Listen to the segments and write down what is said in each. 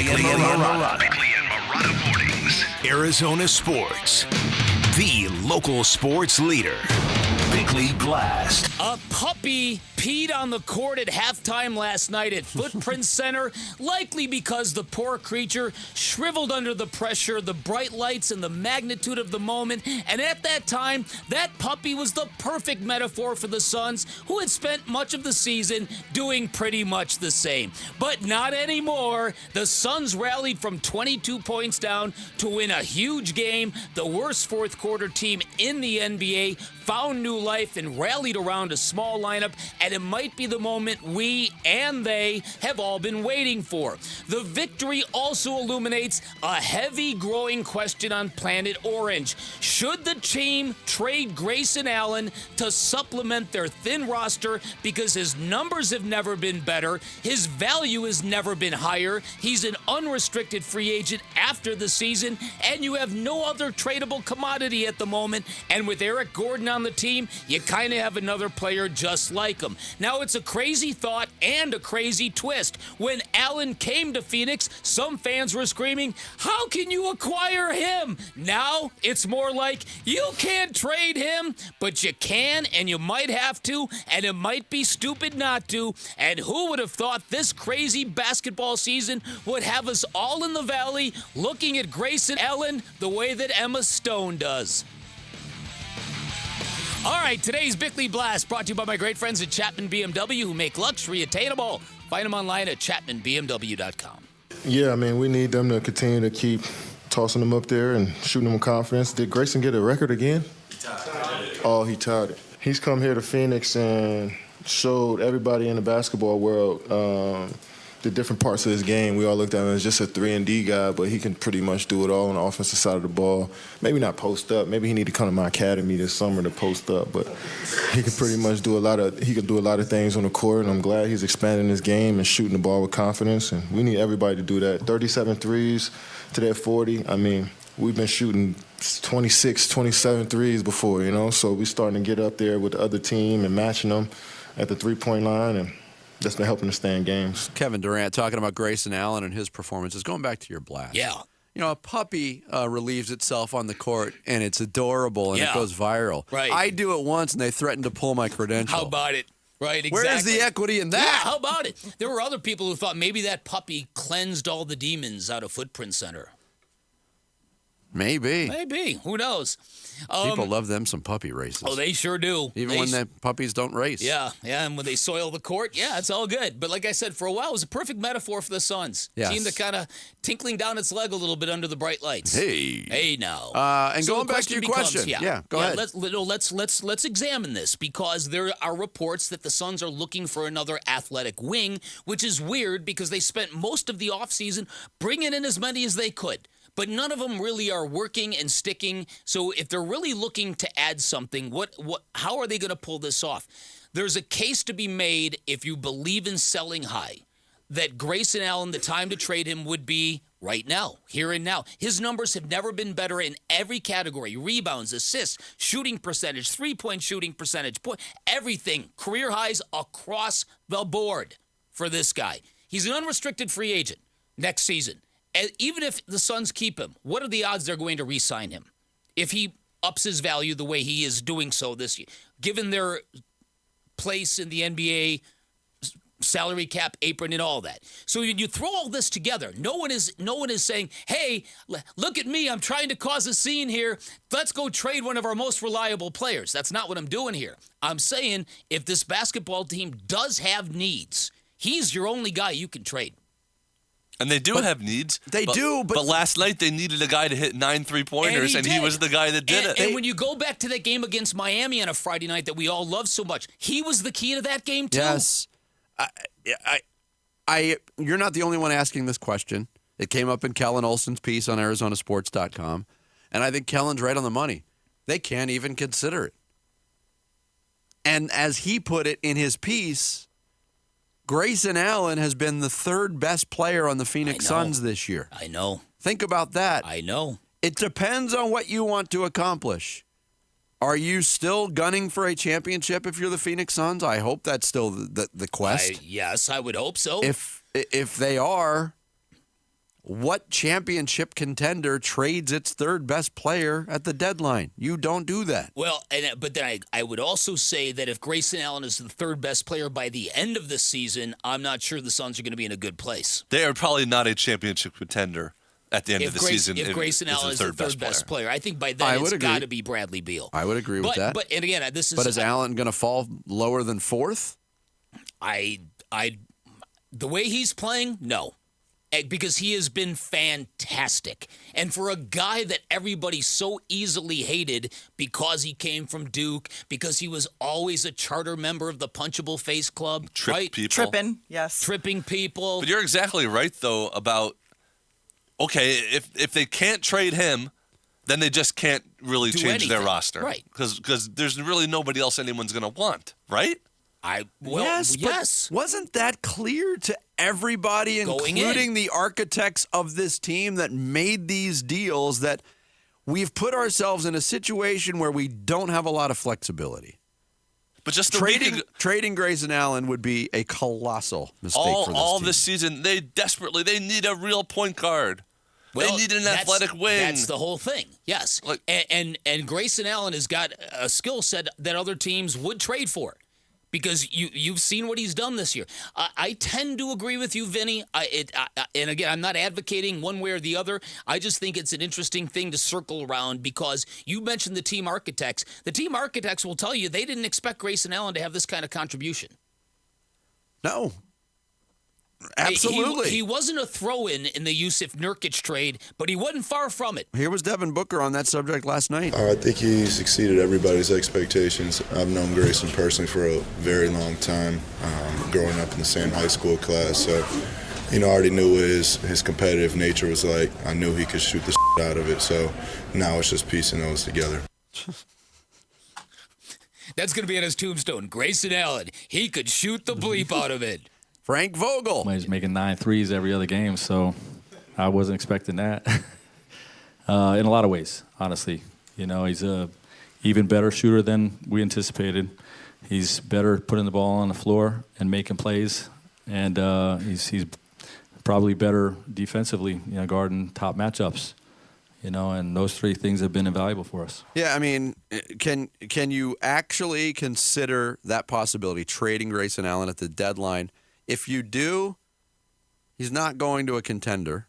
Bickley and Marotta Mornings. Arizona Sports, the local sports leader. Bickley Blast. A puppy peed on the court at halftime last night at Footprint Center, likely because the poor creature shriveled under the pressure, the bright lights, and the magnitude of the moment. And at that time, that puppy was the perfect metaphor for the Suns, who had spent much of the season doing pretty much the same. But not anymore. The Suns rallied from 22 points down to win a huge game. The worst fourth quarter team in the NBA found new life and rallied around a small lineup, and it might be the moment we and they have all been waiting for. The victory also illuminates a heavy growing question on Planet Orange. Should the team trade Grayson Allen to supplement their thin roster because his numbers have never been better, his value has never been higher, he's an unrestricted free agent after the season, and you have no other tradable commodity at the moment, and with Eric Gordon on the team, you kind of have another player just like him. Now, it's a crazy thought and a crazy twist. When Allen came to Phoenix, some fans were screaming, "How can you acquire him?" Now, it's more like, you can't trade him, but you can, and you might have to, and it might be stupid not to. And who would have thought this crazy basketball season would have us all in the valley looking at Grayson Allen the way that Emma Stone does? All right, today's Bickley Blast brought to you by my great friends at Chapman BMW, who make luxury attainable. Find them online at chapmanbmw.com. Yeah, I mean, we need them to continue to keep tossing them up there and shooting them with confidence. Did Grayson get a record again? He tied it. Oh, he tied it. He's come here to Phoenix and showed everybody in the basketball world the different parts of his game. We all looked at him as just a 3-and-D guy, but he can pretty much do it all on the offensive side of the ball. Maybe not post up. Maybe he need to come to my academy this summer to post up, but he can pretty much do a lot of things on the court, and I'm glad he's expanding his game and shooting the ball with confidence, and we need everybody to do that. 37 threes to that 40. I mean, we've been shooting 26, 27 threes before, so we're starting to get up there with the other team and matching them at the three-point line, and that's been helping us stay in games. Kevin Durant talking about Grayson Allen and his performances. Going back to your blast. Yeah. A puppy relieves itself on the court, and it's adorable, and it goes viral. Right. I do it once, and they threatened to pull my credential. How about it? Right, exactly. Where's the equity in that? Yeah, how about it? There were other people who thought maybe that puppy cleansed all the demons out of Footprint Center. Maybe. Who knows? People love them some puppy races. Oh, they sure do. Even when the puppies don't race. Yeah, and when they soil the court, it's all good. But like I said, for a while, it was a perfect metaphor for the Suns. Yes. Team that kind of tinkling down its leg a little bit under the bright lights. Hey now. And so going back to your question. Go ahead. Let's examine this, because there are reports that the Suns are looking for another athletic wing, which is weird because they spent most of the offseason bringing in as many as they could. But none of them really are working and sticking. So if they're really looking to add something, how are they going to pull this off? There's a case to be made, if you believe in selling high, that Grayson Allen, the time to trade him would be right now, here and now. His numbers have never been better in every category: rebounds, assists, shooting percentage, three-point shooting percentage, everything. Career highs across the board for this guy. He's an unrestricted free agent next season. And even if the Suns keep him, what are the odds they're going to re-sign him if he ups his value the way he is doing so this year, given their place in the NBA salary cap apron and all that? So you throw all this together. No one is saying, "Hey, look at me, I'm trying to cause a scene here. Let's go trade one of our most reliable players." That's not what I'm doing here. I'm saying if this basketball team does have needs, he's your only guy you can trade. And they do have needs. But last night they needed a guy to hit 9 3-pointers, and he was the guy that did it. And when you go back to that game against Miami on a Friday night that we all love so much, he was the key to that game too. Yes. You're not the only one asking this question. It came up in Kellen Olson's piece on ArizonaSports.com, and I think Kellen's right on the money. They can't even consider it. And as he put it in his piece, Grayson Allen has been the third best player on the Phoenix Suns this year. I know. Think about that. I know. It depends on what you want to accomplish. Are you still gunning for a championship if you're the Phoenix Suns? I hope that's still the quest. Yes, I would hope so. If they are, What championship contender trades its third best player at the deadline? You don't do that. Well, but then I would also say that if Grayson Allen is the third best player by the end of the season, I'm not sure the Suns are going to be in a good place. They are probably not a championship contender at the end of the season. If Grayson Allen is the third best player, I think by then it's got to be Bradley Beal. I would agree with that. But and again, this is. But is Allen going to fall lower than fourth? The way he's playing, no. Because he has been fantastic. And for a guy that everybody so easily hated because he came from Duke, because he was always a charter member of the Punchable Face Club, right? Tripping, yes. Tripping people. But you're exactly right, though, about, okay, if they can't trade him, then they just can't really change their roster. Right. Because there's really nobody else anyone's going to want, right? Yes. Wasn't that clear to everybody, including the architects of this team that made these deals, that we've put ourselves in a situation where we don't have a lot of flexibility? But just trading Grayson Allen would be a colossal mistake for this team. All this season, they need a real point guard. They need an athletic wing. That's the whole thing. Yes. And Grayson Allen has got a skill set that other teams would trade for. Because you've seen what he's done this year. I tend to agree with you, Vinny. And again, I'm not advocating one way or the other. I just think it's an interesting thing to circle around because you mentioned the team architects. The team architects will tell you they didn't expect Grayson Allen to have this kind of contribution. No. Absolutely. He wasn't a throw-in in the Yusuf Nurkic trade, but he wasn't far from it. Here was Devin Booker on that subject last night. I think he's exceeded everybody's expectations. I've known Grayson personally for a very long time, growing up in the same high school class. So, I already knew what his competitive nature was like. I knew he could shoot the out of it. So now it's just piecing those together. That's going to be on his tombstone. Grayson Allen, he could shoot the bleep out of it. Frank Vogel. He's making 9 threes every other game, so I wasn't expecting that. In a lot of ways, honestly. He's a even better shooter than we anticipated. He's better putting the ball on the floor and making plays, and he's probably better defensively, guarding top matchups. And those 3 things have been invaluable for us. Yeah, can you actually consider that possibility, trading Grayson Allen at the deadline? If you do, he's not going to a contender.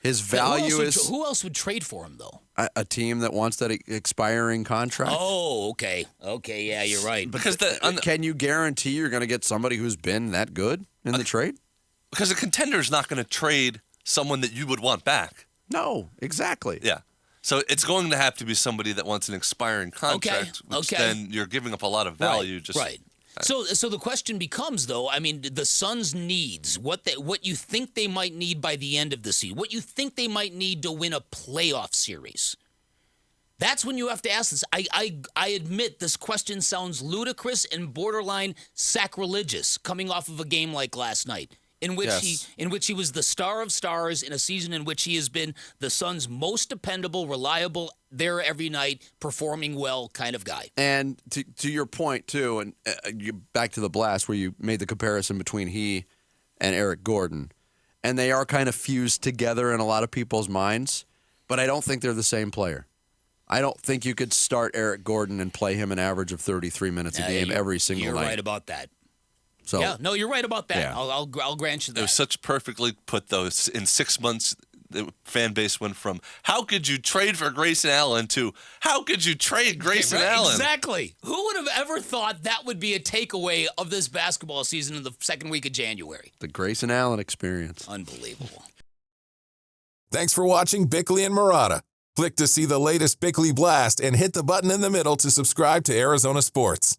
His value is... Who else would trade for him, though? A team that wants that expiring contract. Oh, okay. Okay, yeah, you're right. Because can you guarantee you're going to get somebody who's been that good in the trade? Because a contender is not going to trade someone that you would want back. No, exactly. Yeah. So it's going to have to be somebody that wants an expiring contract, which then you're giving up a lot of value. Right. So the question becomes, though, the Suns' needs, what you think they might need by the end of the season, what you think they might need to win a playoff series. That's when you have to ask this. I admit this question sounds ludicrous and borderline sacrilegious coming off of a game like last night. In which he was the star of stars in a season in which he has been the Suns' most dependable, reliable, there every night, performing well kind of guy. And to your point, too, and back to the blast where you made the comparison between he and Eric Gordon, and they are kind of fused together in a lot of people's minds, but I don't think they're the same player. I don't think you could start Eric Gordon and play him an average of 33 minutes a game every single night. You're right about that. So, yeah, no, you're right about that. Yeah. I'll grant you that. It was such perfectly put, though. In 6 months, the fan base went from, how could you trade for Grayson Allen to, how could you trade Grayson Allen? Exactly. Who would have ever thought that would be a takeaway of this basketball season in the second week of January? The Grayson Allen experience. Unbelievable. Thanks for watching Bickley and Marotta. Click to see the latest Bickley Blast and hit the button in the middle to subscribe to Arizona Sports.